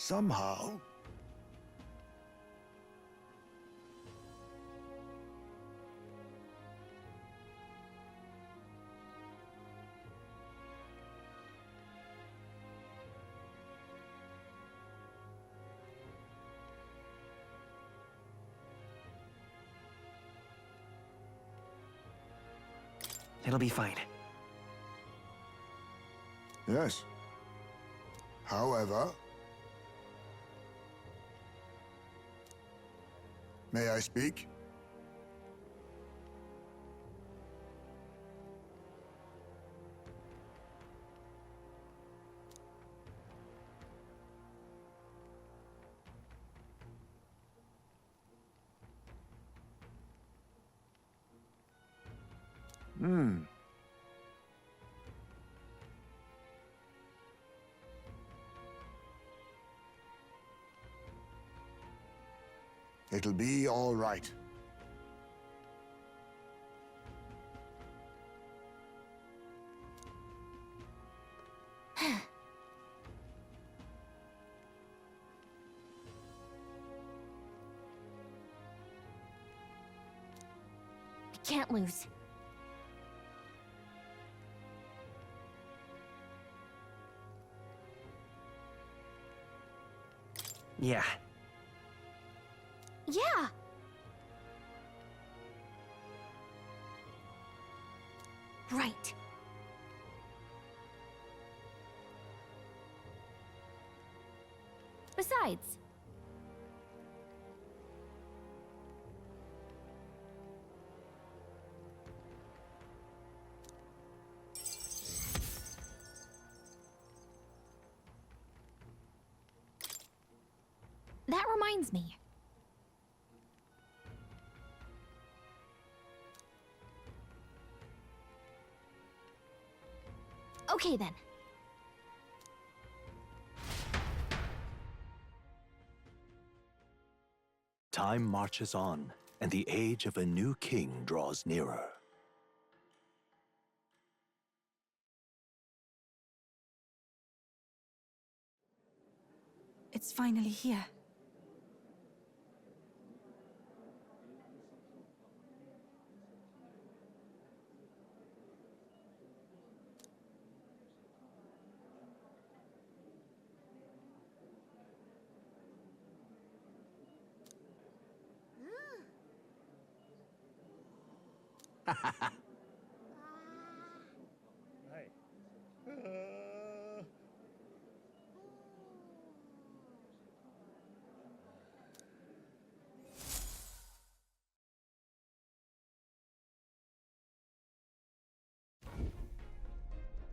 somehow... It'll be fine. Yes. However... May I speak? It'll be all right. We can't lose. Yeah. Yeah! Right. Besides... That reminds me. Okay then. Time marches on, and the age of a new king draws nearer. It's finally here.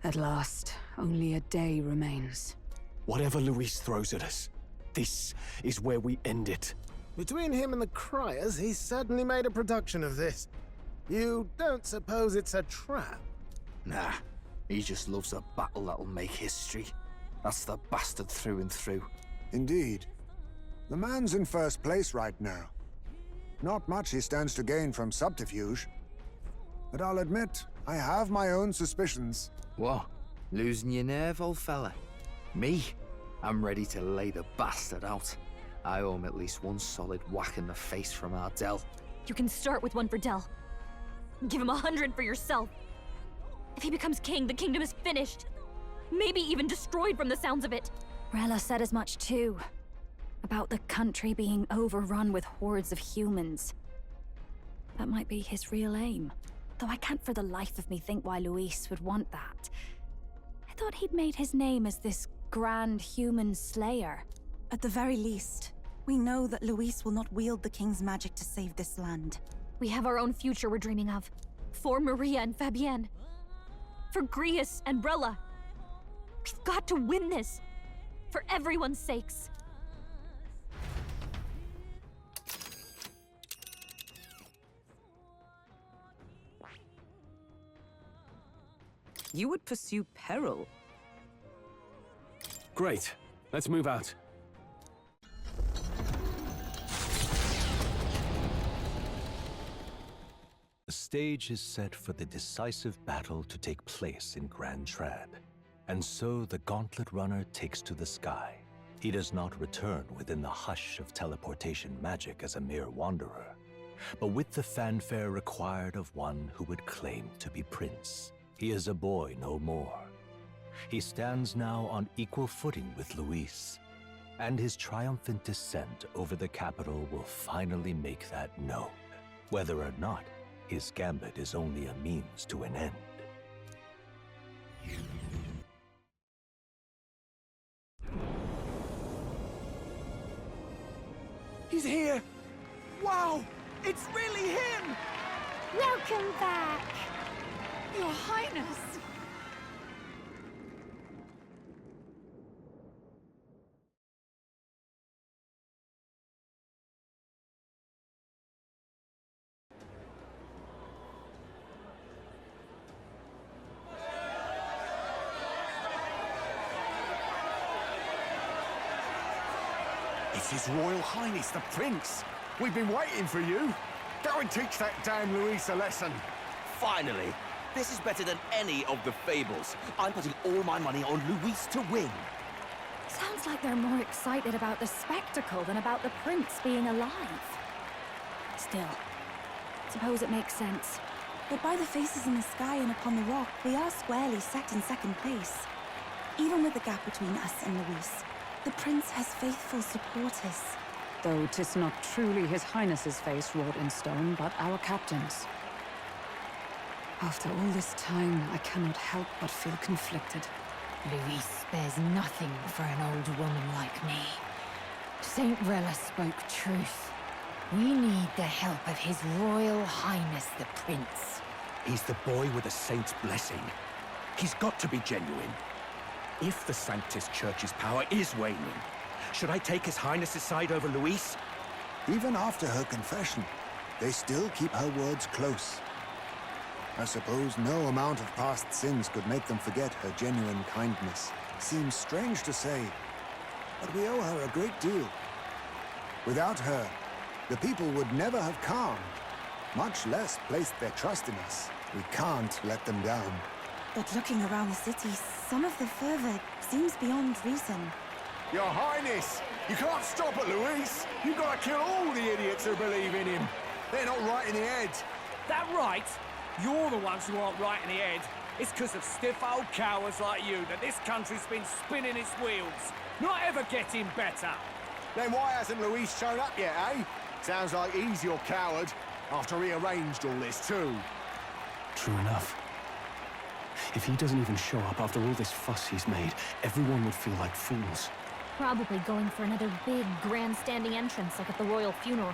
At last, only a day remains. Whatever Luis throws at us, this is where we end it. Between him and the Criers, he's certainly made a production of this. You don't suppose it's a trap? Nah, he just loves a battle that'll make history. That's the bastard through and through. Indeed. The man's in first place right now. Not much he stands to gain from subterfuge. But I'll admit, I have my own suspicions. What? Losing your nerve, old fella? Me? I'm ready to lay the bastard out. I owe him at least one solid whack in the face from Ardell. You can start with one for Dell. Give him 100 for yourself. If he becomes king, the kingdom is finished. Maybe even destroyed from the sounds of it. Rella said as much too. About the country being overrun with hordes of humans. That might be his real aim. Though I can't for the life of me think why Luis would want that. I thought he'd made his name as this grand human slayer. At the very least, we know that Luis will not wield the king's magic to save this land. We have our own future we're dreaming of. For Maria and Fabienne. For Grius and Rella. We've got to win this. For everyone's sakes. You would pursue peril? Great. Let's move out. The stage is set for the decisive battle to take place in Grand Trad. And so the Gauntlet Runner takes to the sky, He does not return within the hush of teleportation magic as a mere wanderer, but with the fanfare required of one who would claim to be prince. He is a boy no more. He stands now on equal footing with Luis, and his triumphant descent over the capital will finally make that known, whether or not his gambit is only a means to an end. He's here! Wow! It's really him! Welcome back! Your Highness! It's His Royal Highness, the Prince! We've been waiting for you! Go and teach that damn Luis a lesson! Finally! This is better than any of the fables. I'm putting all my money on Luis to win. Sounds like they're more excited about the spectacle than about the prince being alive. Still, suppose it makes sense. But by the faces in the sky and upon the rock, we are squarely set in second place. Even with the gap between us and Luis, the prince has faithful supporters. Though 'tis not truly His Highness's face wrought in stone, but our captain's. After all this time, I cannot help but feel conflicted. Luis spares nothing for an old woman like me. Saint Rella spoke truth. We need the help of His Royal Highness the Prince. He's the boy with a saint's blessing. He's got to be genuine. If the Sanctus Church's power is waning, should I take His Highness's side over Luis? Even after her confession, they still keep her words close. I suppose no amount of past sins could make them forget her genuine kindness. Seems strange to say, but we owe her a great deal. Without her, the people would never have calmed, much less placed their trust in us. We can't let them down. But looking around the city, some of the fervor seems beyond reason. Your Highness! You can't stop at Luis! You've got to kill all the idiots who believe in him! They're not right in the head! That right? You're the ones who aren't right in the head. It's because of stiff old cowards like you that this country's been spinning its wheels. Not ever getting better. Then why hasn't Luis shown up yet, eh? Sounds like he's your coward, after he arranged all this too. True enough. If he doesn't even show up after all this fuss he's made, everyone would feel like fools. Probably going for another big, grandstanding entrance like at the royal funeral.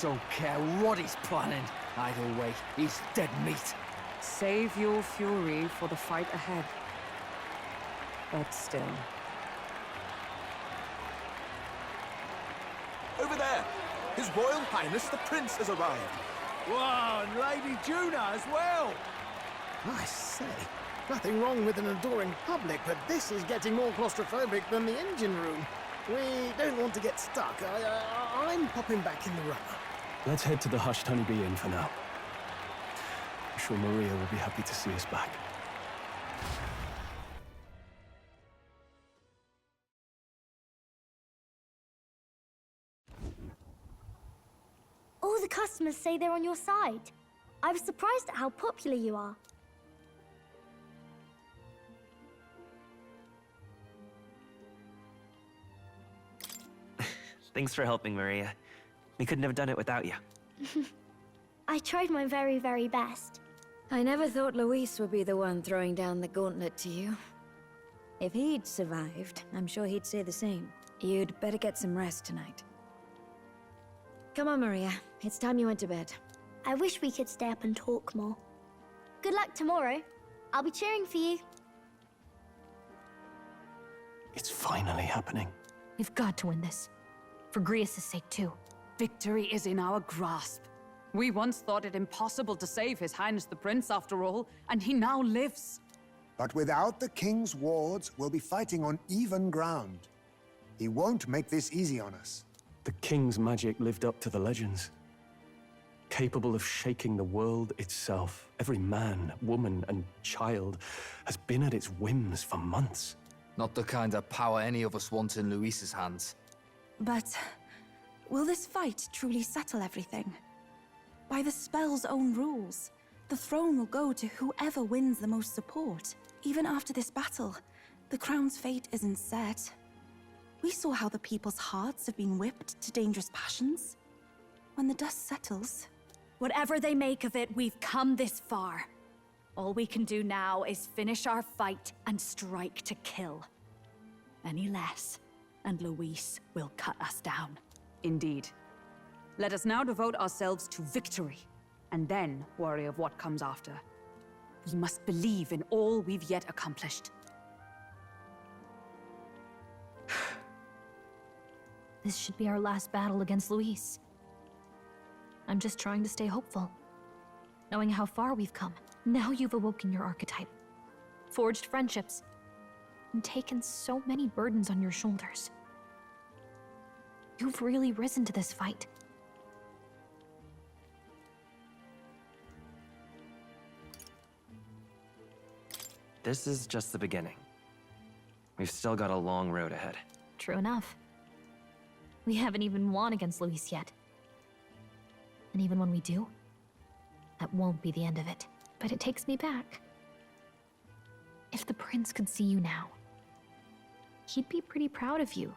Don't care what he's planning. Either way, he's dead meat. Save your fury for the fight ahead. But still. Over there! His Royal Highness the Prince has arrived! Whoa, and Lady Juna as well! I say, nothing wrong with an adoring public, but this is getting more claustrophobic than the engine room. We don't want to get stuck. I'm popping back in the rubber. Let's head to the hushed honeybee inn for now. I'm sure Maria will be happy to see us back. All the customers say they're on your side. I was surprised at how popular you are. Thanks for helping, Maria. We couldn't have done it without you. I tried my very, very best. I never thought Luis would be the one throwing down the gauntlet to you. If he'd survived, I'm sure he'd say the same. You'd better get some rest tonight. Come on, Maria. It's time you went to bed. I wish we could stay up and talk more. Good luck tomorrow. I'll be cheering for you. It's finally happening. We've got to win this. For Grius' sake, too. Victory is in our grasp. We once thought it impossible to save His Highness the Prince, after all, and he now lives. But without the king's wards, we'll be fighting on even ground. He won't make this easy on us. The king's magic lived up to the legends. Capable of shaking the world itself. Every man, woman, and child has been at its whims for months. Not the kind of power any of us want in Luis's hands. But will this fight truly settle everything? By the spell's own rules, the throne will go to whoever wins the most support. Even after this battle, the crown's fate isn't set. We saw how the people's hearts have been whipped to dangerous passions. When the dust settles... Whatever they make of it, we've come this far. All we can do now is finish our fight and strike to kill. Any less, and Luis will cut us down. Indeed. Let us now devote ourselves to victory, and then worry of what comes after. We must believe in all we've yet accomplished. This should be our last battle against Luis. I'm just trying to stay hopeful, knowing how far we've come. Now you've awoken your archetype, forged friendships, and taken so many burdens on your shoulders. You've really risen to this fight. This is just the beginning. We've still got a long road ahead. True enough. We haven't even won against Luis yet. And even when we do, that won't be the end of it. But it takes me back. If the prince could see you now, he'd be pretty proud of you.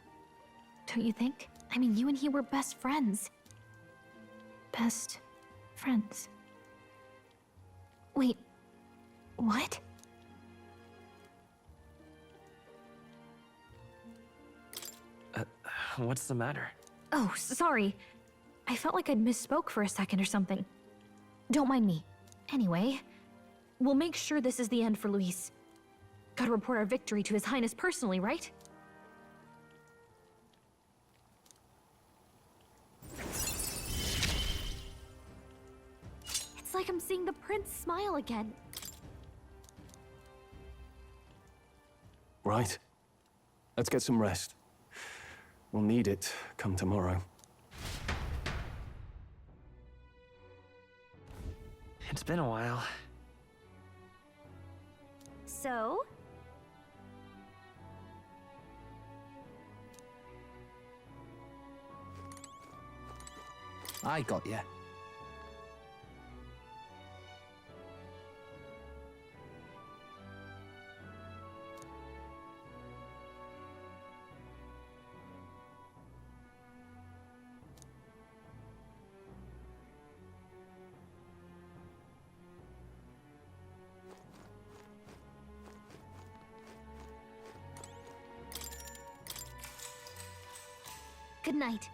Don't you think? I mean, you and he were best friends. Best friends. Wait, what? What's the matter? Oh, sorry. I felt like I'd misspoke for a second or something. Don't mind me. Anyway, we'll make sure this is the end for Luis. Gotta report our victory to His Highness personally, right? It's like I'm seeing the prince smile again. Right. Let's get some rest. We'll need it come tomorrow. It's been a while. So? I got you. Good night.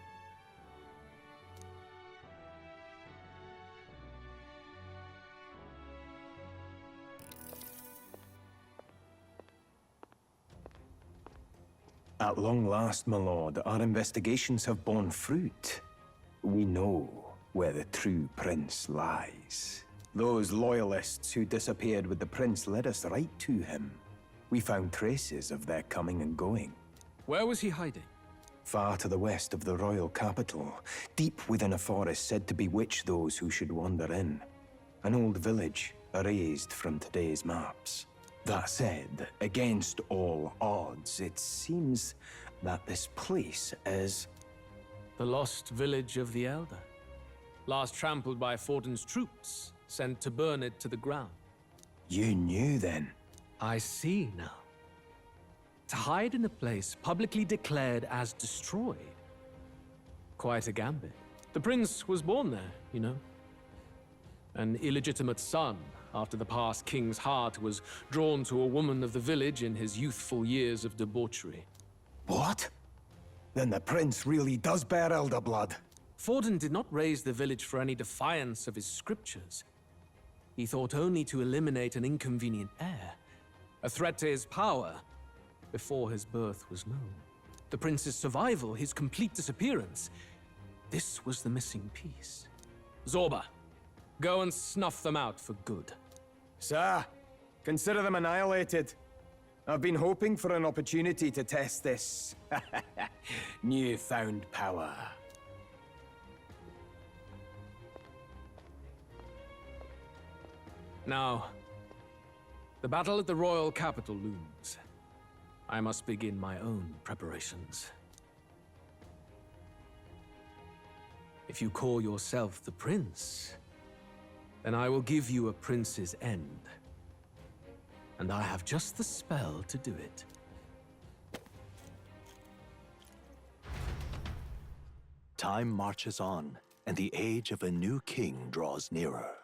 At long last, my lord, our investigations have borne fruit. We know where the true prince lies. Those loyalists who disappeared with the prince led us right to him. We found traces of their coming and going. Where was he hiding? Far to the west of the royal capital, deep within a forest said to bewitch those who should wander in. An old village, erased from today's maps. That said, against all odds, it seems that this place is... The lost village of the Elder. Last trampled by Forden's troops, sent to burn it to the ground. You knew then? I see now. To hide in a place publicly declared as destroyed. Quite a gambit. The prince was born there, you know. An illegitimate son, after the past king's heart was drawn to a woman of the village in his youthful years of debauchery. What? Then the prince really does bear elder blood. Forden did not raise the village for any defiance of his scriptures. He thought only to eliminate an inconvenient heir, a threat to his power, before his birth was known. The prince's survival, his complete disappearance, this was the missing piece. Zorba, go and snuff them out for good. Sir, consider them annihilated. I've been hoping for an opportunity to test this newfound power. Now, the battle at the royal capital looms. I must begin my own preparations. If you call yourself the prince, then I will give you a prince's end. And I have just the spell to do it. Time marches on, and the age of a new king draws nearer.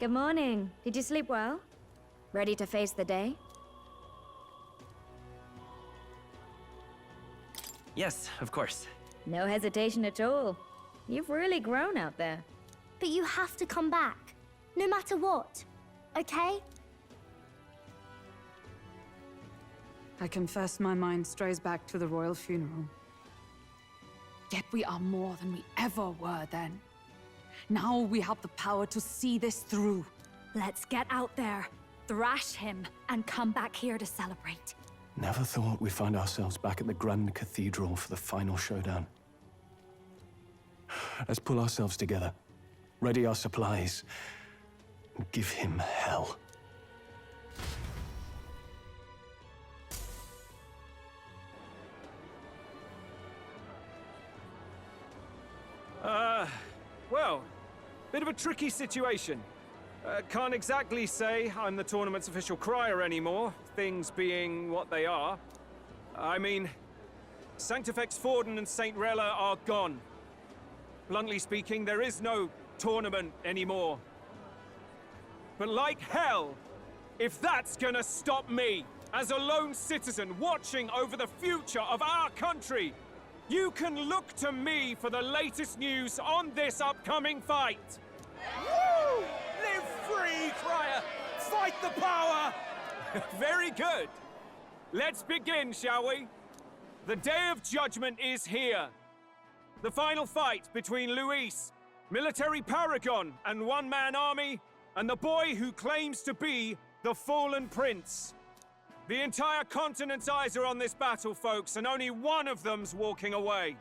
Good morning. Did you sleep well? Ready to face the day? Yes, of course. No hesitation at all. You've really grown out there. But you have to come back, no matter what, okay? I confess my mind strays back to the royal funeral. Yet we are more than we ever were then. Now we have the power to see this through. Let's get out there, thrash him, and come back here to celebrate. Never thought we'd find ourselves back at the Grand Cathedral for the final showdown. Let's pull ourselves together, ready our supplies, and give him hell. Well, bit of a tricky situation. Can't exactly say I'm the tournament's official crier anymore, things being what they are. I mean, Sanctifex Forden and St. Rella are gone. Bluntly speaking, there is no tournament anymore. But like hell, if that's gonna stop me, as a lone citizen watching over the future of our country, you can look to me for the latest news on this upcoming fight. Woo! Live free, crier! Fight the power! Very good. Let's begin, shall we? The Day of Judgment is here. The final fight between Luis, military paragon and one-man army, and the boy who claims to be the fallen prince. The entire continent's eyes are on this battle, folks, and only one of them's walking away.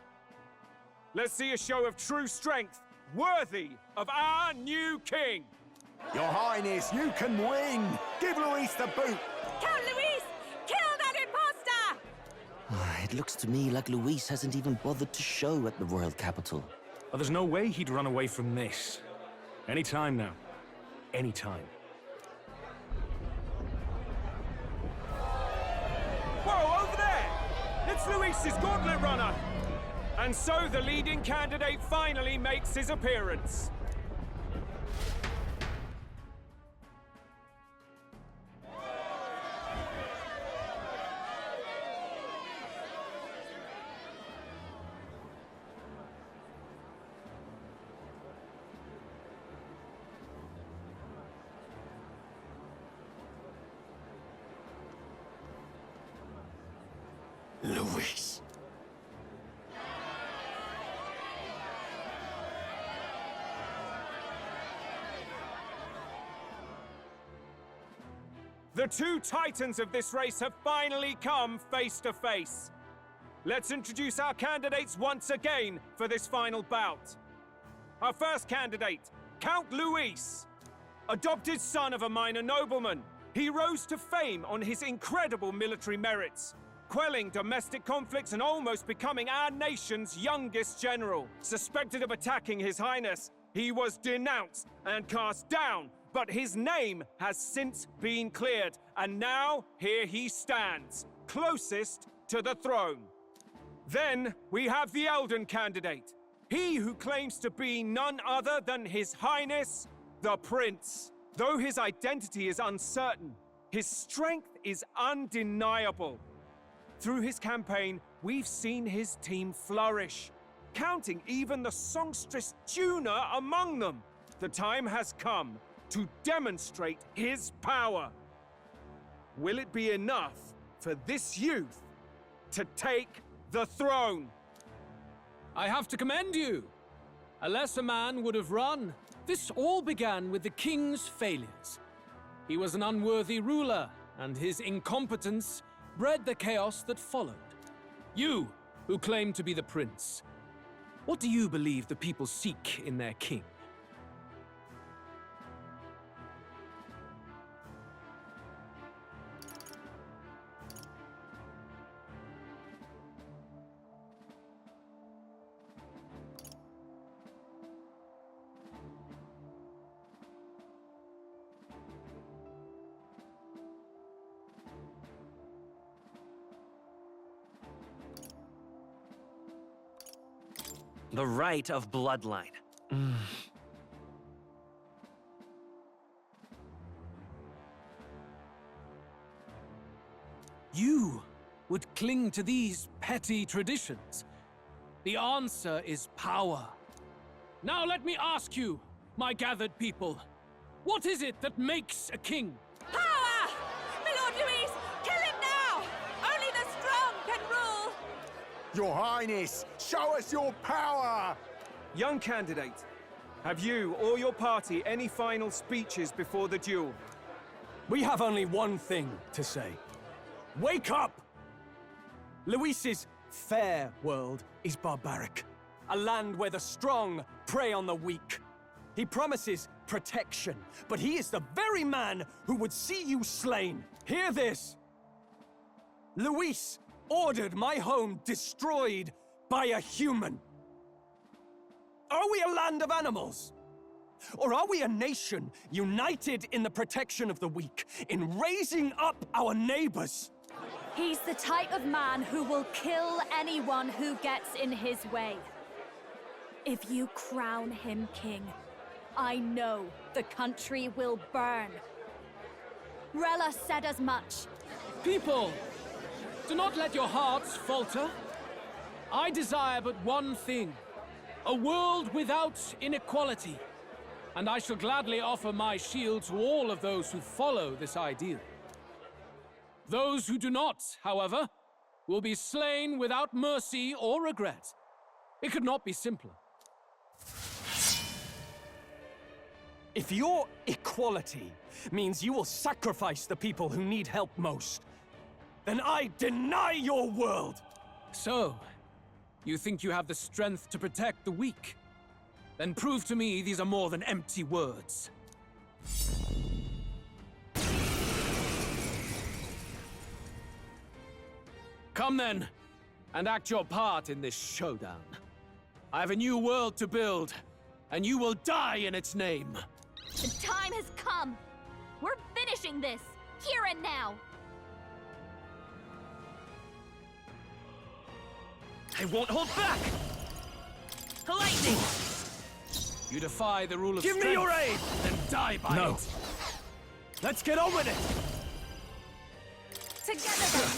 Let's see a show of true strength, worthy of our new king. Your Highness, you can win! Give Luis the boot! Count Luis! Kill that imposter! It looks to me like Luis hasn't even bothered to show at the royal capital. Oh, there's no way he'd run away from this. Any time now. Any time. Whoa, over there! It's Luis's gauntlet runner! And so the leading candidate finally makes his appearance. Luis. The two titans of this race have finally come face to face. Let's introduce our candidates once again for this final bout. Our first candidate, Count Luis. Adopted son of a minor nobleman, he rose to fame on his incredible military merits, quelling domestic conflicts and almost becoming our nation's youngest general. Suspected of attacking His Highness, he was denounced and cast down, but his name has since been cleared, and now here he stands, closest to the throne. Then we have the Elden candidate, he who claims to be none other than His Highness, the Prince. Though his identity is uncertain, his strength is undeniable. Through his campaign, we've seen his team flourish, counting even the songstress Juna among them. The time has come to demonstrate his power. Will it be enough for this youth to take the throne? I have to commend you. A lesser man would have run. This all began with the king's failures. He was an unworthy ruler, and his incompetence bred the chaos that followed. You, who claim to be the prince, what do you believe the people seek in their king? The right of bloodline. You would cling to these petty traditions. The answer is power. Now let me ask you, my gathered people, what is it that makes a king? Power! My Lord Louis, kill him now! Only the strong can rule! Your Highness, show us your power! Young candidate, have you or your party any final speeches before the duel? We have only one thing to say. Wake up! Luis's fair world is barbaric. A land where the strong prey on the weak. He promises protection, but he is the very man who would see you slain. Hear this! Luis ordered my home destroyed by a human. Are we a land of animals? Or are we a nation united in the protection of the weak, in raising up our neighbors? He's the type of man who will kill anyone who gets in his way. If you crown him king, I know the country will burn. Rella said as much. People, do not let your hearts falter. I desire but one thing, a world without inequality. And I shall gladly offer my shield to all of those who follow this ideal. Those who do not, however, will be slain without mercy or regret. It could not be simpler. If your equality means you will sacrifice the people who need help most, then I deny your world! So, you think you have the strength to protect the weak? Then prove to me these are more than empty words. Come then, and act your part in this showdown. I have a new world to build, and you will die in its name. The time has come! We're finishing this, here and now! I won't hold back! Lightning! You defy the rule of Give strength, me your aid! then die by No. it. Let's get on with it! Together then!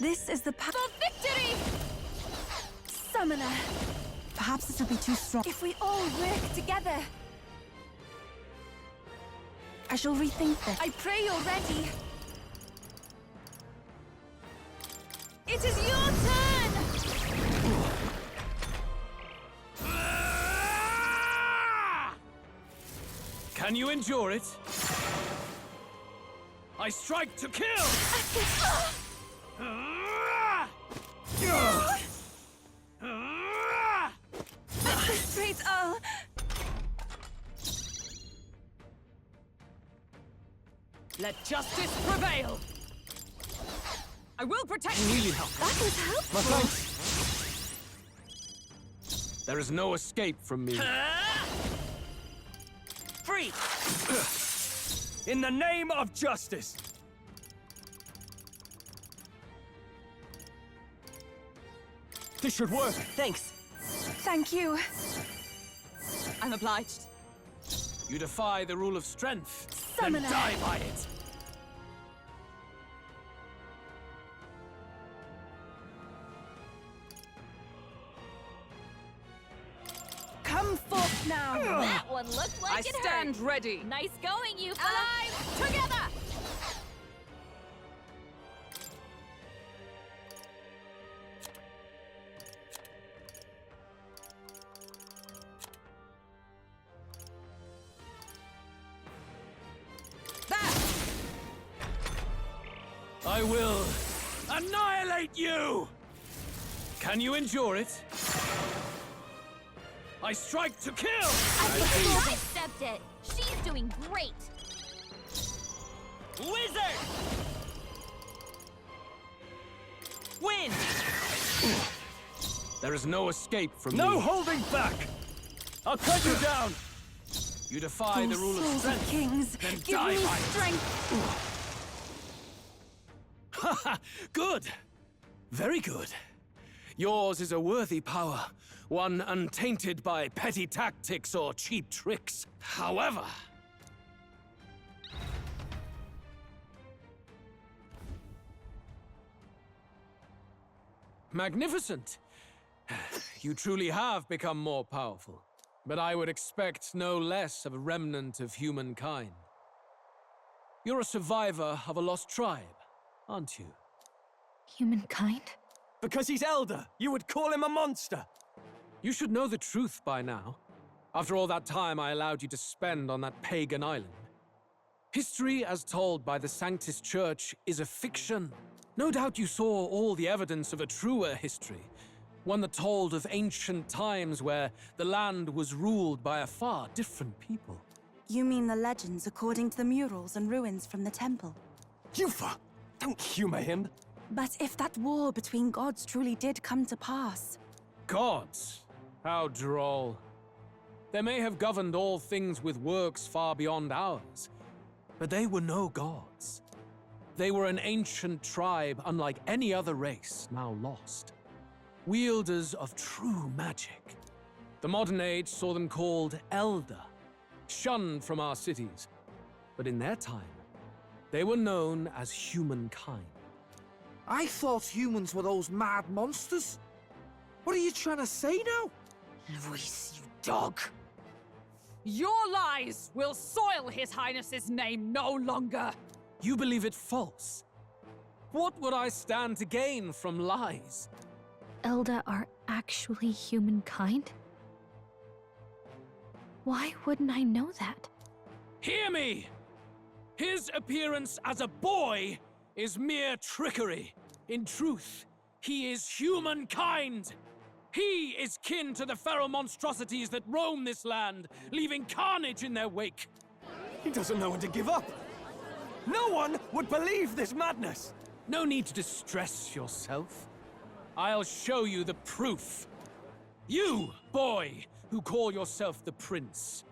This is the For victory! Summoner! Perhaps this will be too strong. If we all work together... I shall rethink this. I pray you're ready. It is your turn! Can you endure it? I strike to kill! Frustrate all! Let justice prevail! I will protect you! Really helpful. That was helpful! My thanks. There is no escape from me. Free! In the name of justice! This should work. Thanks. Thank you. I'm obliged. You defy the rule of strength, Summoner. then die by it. Come forth now! That one looked like I it stand hurt. ready. Nice going, you fella! Alive! Together! I will annihilate you! Can you endure it? I strike to kill! I stepped it! She's doing great! Wizard! Win! There is no escape from No me. holding back! I'll cut you down! You defy the rule of Souls strength, of kings, then give die me by it. strength! Haha, good. Very good. Yours is a worthy power, one untainted by petty tactics or cheap tricks. However, magnificent! You truly have become more powerful. But I would expect no less of a remnant of humankind. You're a survivor of a lost tribe, aren't you? Humankind? Because he's elder, you would call him a monster! You should know the truth by now. After all that time I allowed you to spend on that pagan island. History, as told by the Sanctus Church, is a fiction. No doubt you saw all the evidence of a truer history. One that told of ancient times where the land was ruled by a far different people. You mean the legends according to the murals and ruins from the temple? Yufa! Don't humor him! But if that war between gods truly did come to pass... Gods? How droll. They may have governed all things with works far beyond ours, but they were no gods. They were an ancient tribe unlike any other race, now lost. Wielders of true magic. The modern age saw them called Elder, shunned from our cities. But in their time, they were known as humankind. I thought humans were those mad monsters. What are you trying to say now? Luis, you dog! Your lies will soil His Highness's name no longer! You believe it false? What would I stand to gain from lies? Elda are actually humankind? Why wouldn't I know that? Hear me! His appearance as a boy is mere trickery. In truth, he is humankind! He is kin to the feral monstrosities that roam this land, leaving carnage in their wake. He doesn't know when to give up! No one would believe this madness! No need to distress yourself. I'll show you the proof. You, boy, who call yourself the Prince.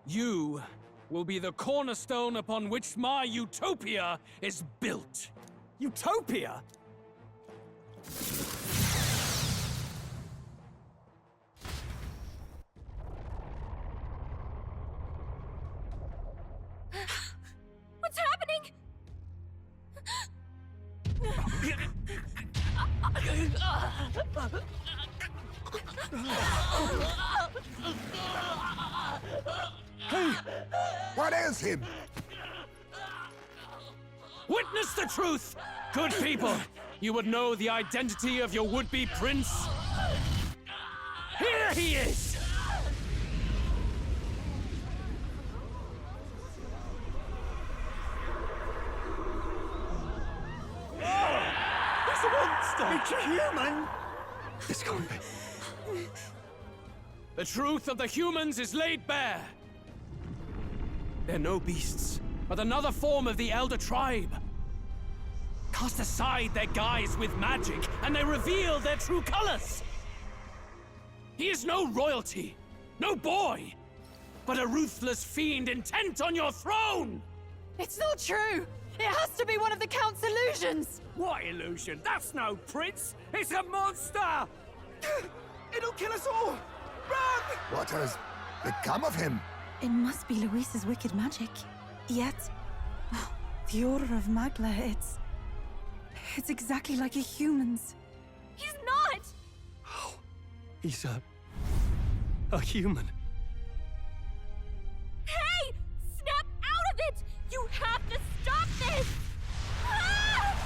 You will be the cornerstone upon which my utopia is built. Utopia? What's happening? Hey! What ails him? Witness the truth! Good people, you would know the identity of your would-be prince. Here he is! He's a monster! It's a human! This can't be. The truth of the humans is laid bare. They're no beasts, but another form of the Elder Tribe. Cast aside their guise with magic, and they reveal their true colors. He is no royalty, no boy, but a ruthless fiend intent on your throne! It's not true! It has to be one of the Count's illusions! What illusion? That's no prince! It's a monster! It'll kill us all! Run! What has become of him? It must be Luis's wicked magic. Yet, the aura of Magla, it's exactly like a human's. He's not! He's a human. Hey! Snap out of it! You have to stop this! Ah!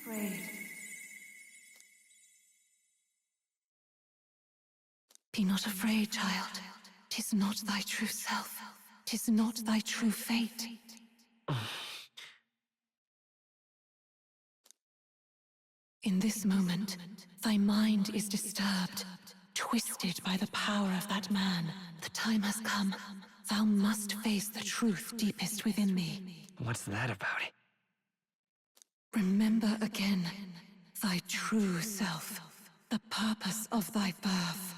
Afraid. Be not afraid, child. 'Tis not thy true self. 'Tis not thy true fate. In this moment, thy mind is disturbed, twisted by the power of that man. The time has come. Thou must face the truth deepest within thee. What's that about? Remember again, thy true self, the purpose of thy birth.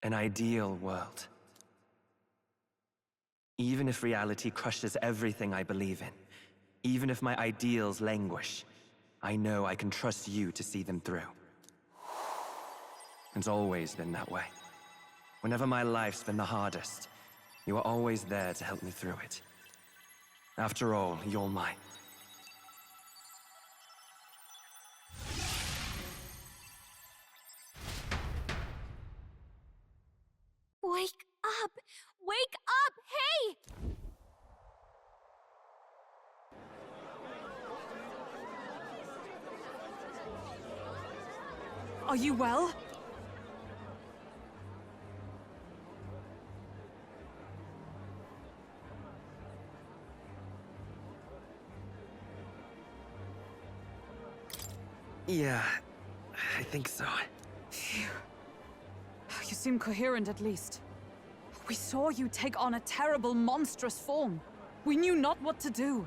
An ideal world. Even if reality crushes everything I believe in, even if my ideals languish, I know I can trust you to see them through. It's always been that way. Whenever my life's been the hardest, you are always there to help me through it. After all, you're mine. Wake up! Wake up! Hey! Are you well? Yeah, I think so. Phew. You seem coherent at least. We saw you take on a terrible, monstrous form. We knew not what to do.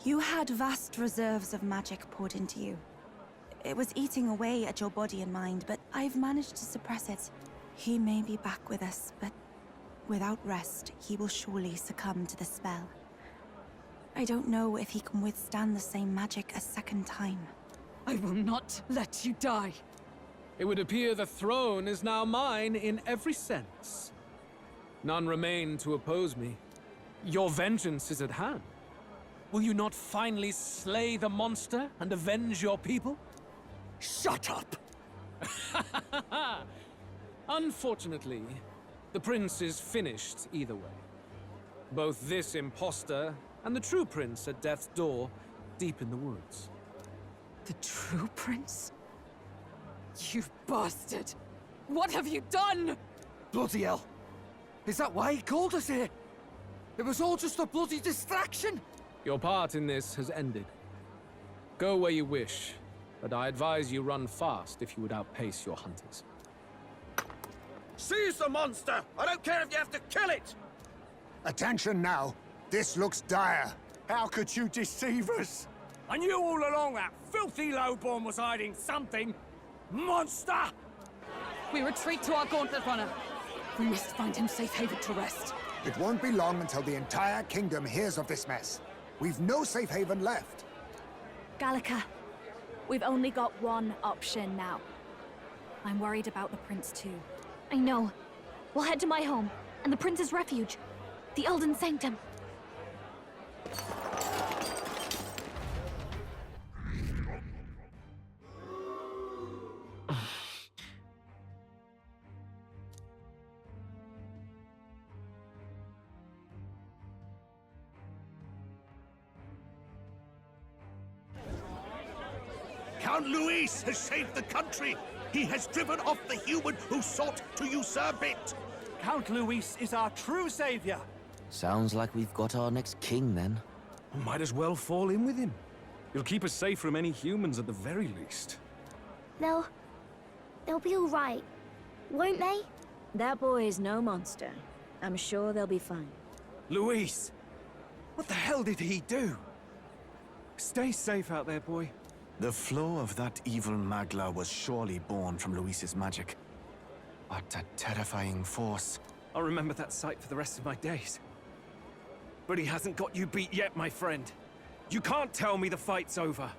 You had vast reserves of magic poured into you. It was eating away at your body and mind, but I've managed to suppress it. He may be back with us, but without rest, he will surely succumb to the spell. I don't know if he can withstand the same magic a second time. I will not let you die. It would appear the throne is now mine in every sense. None remain to oppose me. Your vengeance is at hand. Will you not finally slay the monster and avenge your people? Shut up! Unfortunately, the prince is finished either way. Both this imposter and the true prince at death's door, deep in the woods. The true prince? You bastard! What have you done? Bloody hell! Is that why he called us here? It was all just a bloody distraction! Your part in this has ended. Go where you wish, but I advise you run fast if you would outpace your hunters. Seize the monster! I don't care if you have to kill it! Attention now. This looks dire. How could you deceive us? I knew all along that filthy lowborn was hiding something. Monster! We retreat to our gauntlet runner. We must find him safe haven to rest. It won't be long until the entire kingdom hears of this mess. We've no safe haven left. Gallica, we've only got one option now. I'm worried about the prince too. I know. We'll head to my home, and the prince's refuge. The Elden Sanctum. Count Luis has saved the country! He has driven off the human who sought to usurp it! Count Luis is our true savior. Sounds like we've got our next king, then. Might as well fall in with him. He'll keep us safe from any humans at the very least. They'll be all right, won't they? That boy is no monster. I'm sure they'll be fine. Luis! What the hell did he do? Stay safe out there, boy. The flow of that evil Magla was surely born from Luis's magic. What a terrifying force. I'll remember that sight for the rest of my days. But he hasn't got you beat yet, my friend. You can't tell me the fight's over.